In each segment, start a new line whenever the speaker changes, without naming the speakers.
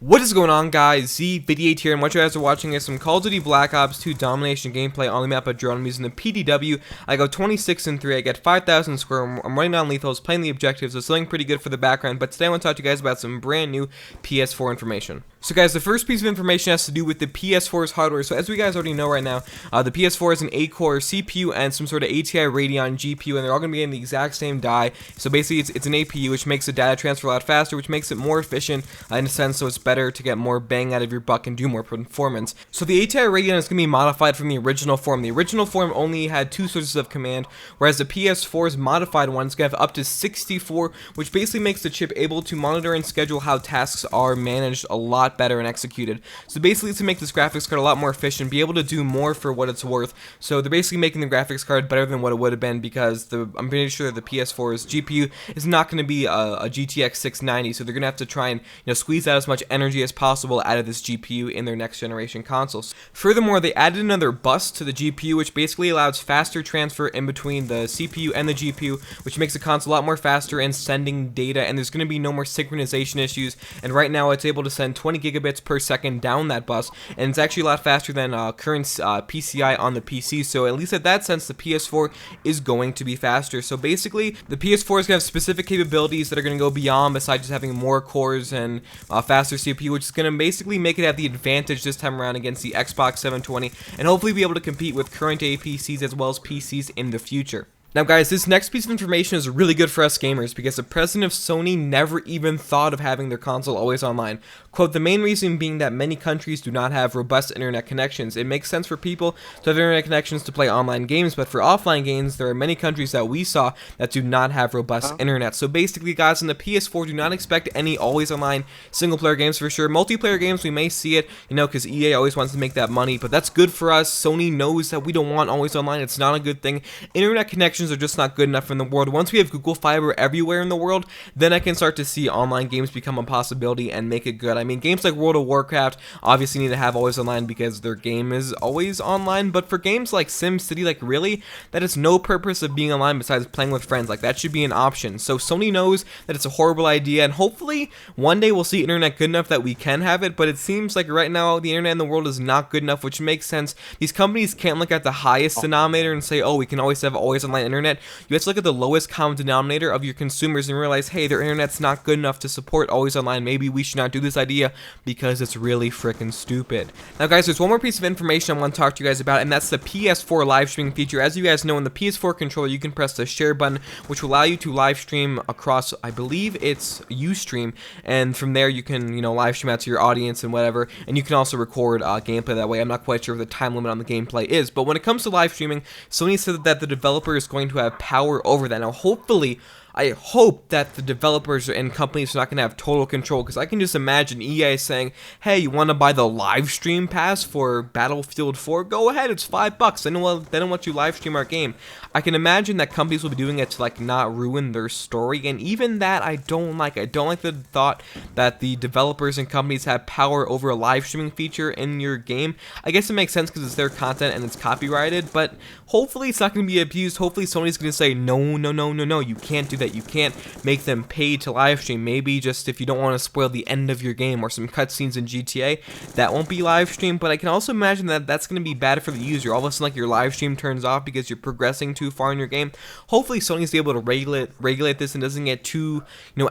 What is going on, guys? Z88 here, and what you guys are watching is some Call of Duty Black Ops 2 domination gameplay on the map of Drone. I'm using the PDW. I go 26-3. I get 5,000 square. I'm running on lethals, playing the objectives. So something pretty good for the background. But today I want to talk to you guys about some brand new PS4 information. So guys, the first piece of information has to do with the PS4's hardware. So as we guys already know right now, the PS4 is an 8-core CPU and some sort of ATI Radeon GPU, and they're all going to be in the exact same die. So basically, it's an APU, which makes the data transfer a lot faster, which makes it more efficient in a sense, so it's better to get more bang out of your buck and do more performance. So the ATI Radeon is going to be modified from the original form. The original form only had 2 sources of command, whereas the PS4's modified one is going to have up to 64, which basically makes the chip able to monitor and schedule how tasks are managed a lot better and executed. So basically, to make this graphics card a lot more efficient, be able to do more for what it's worth. So they're basically making the graphics card better than what it would have been, because I'm pretty sure the PS4's GPU is not going to be a GTX 690, so they're going to have to try and squeeze out as much energy as possible out of this GPU in their next generation consoles. Furthermore, they added another bus to the GPU, which basically allows faster transfer in between the CPU and the GPU, which makes the console a lot more faster in sending data, and there's going to be no more synchronization issues. And right now it's able to send 20 gigabits per second down that bus, and it's actually a lot faster than current PCI on the PC, so at least at that sense the PS4 is going to be faster. So basically the PS4 is going to have specific capabilities that are going to go beyond besides just having more cores and faster CPU, which is going to basically make it have the advantage this time around against the Xbox 720, and hopefully be able to compete with current APCs as well as PCs in the future. Now guys, this next piece of information is really good for us gamers, because the president of Sony never even thought of having their console always online. Quote, the main reason being that many countries do not have robust internet connections. It makes sense for people to have internet connections to play online games, but for offline games, there are many countries that we saw that do not have robust internet. So basically guys, in the PS4, do not expect any always online single player games for sure. Multiplayer games, we may see it, because EA always wants to make that money, but that's good for us. Sony knows that we don't want always online. It's not a good thing. Internet connections are just not good enough in the world. Once we have Google Fiber everywhere in the world, then I can start to see online games become a possibility and make it good. I mean, games like World of Warcraft obviously need to have always online because their game is always online, but for games like SimCity, like really, that is no purpose of being online besides playing with friends. Like, that should be an option. So Sony knows that it's a horrible idea, and hopefully one day we'll see internet good enough that we can have it, but it seems like right now the internet in the world is not good enough, which makes sense. These companies can't look at the highest denominator and say, oh, we can always have always online internet. You have to look at the lowest common denominator of your consumers and realize, hey, their internet's not good enough to support always online. Maybe we should not do this idea because it's really freaking stupid. Now guys, there's one more piece of information I want to talk to you guys about, and that's the PS4 live streaming feature. As you guys know, in the PS4 controller, you can press the share button, which will allow you to live stream across, I believe it's Ustream, and from there you can, live stream out to your audience and whatever, and you can also record gameplay that way. I'm not quite sure what the time limit on the gameplay is, but when it comes to live streaming, Sony said that the developer is going to have power over that. Now hopefully, I hope that the developers and companies are not going to have total control, because I can just imagine EA saying, hey, you want to buy the live stream pass for Battlefield 4? Go ahead, it's $5. They don't want you live stream our game. I can imagine that companies will be doing it to not ruin their story, and even that I don't like. I don't like the thought that the developers and companies have power over a live streaming feature in your game. I guess it makes sense because it's their content and it's copyrighted, but hopefully it's not going to be abused. Hopefully Sony's going to say, no, you can't do that. You can't make them pay to live stream. Maybe just if you don't want to spoil the end of your game or some cutscenes in GTA, that won't be live stream. But I can also imagine that that's going to be bad for the user. All of a sudden, your live stream turns off because you're progressing too far in your game. Hopefully Sony's able to regulate this and doesn't get too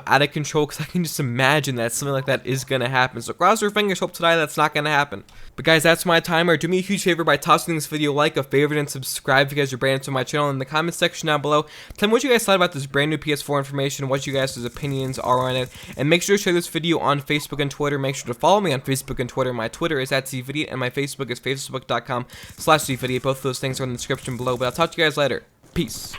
out of control, because I can just imagine that something like that is going to happen. So cross your fingers, hope today that's not going to happen. But guys, that's my timer. Do me a huge favor by tossing this video a favorite, and subscribe if you guys are brand new to my channel. In the comment section down below, tell me what you guys thought about this brand new PS4 information, what you guys' opinions are on it, and make sure to share this video on Facebook and Twitter. Make sure to follow me on Facebook and Twitter. My Twitter is @ZVidiot, and my Facebook is facebook.com/ZVidiot. Both of those things are in the description below, but I'll talk to you guys later. Peace.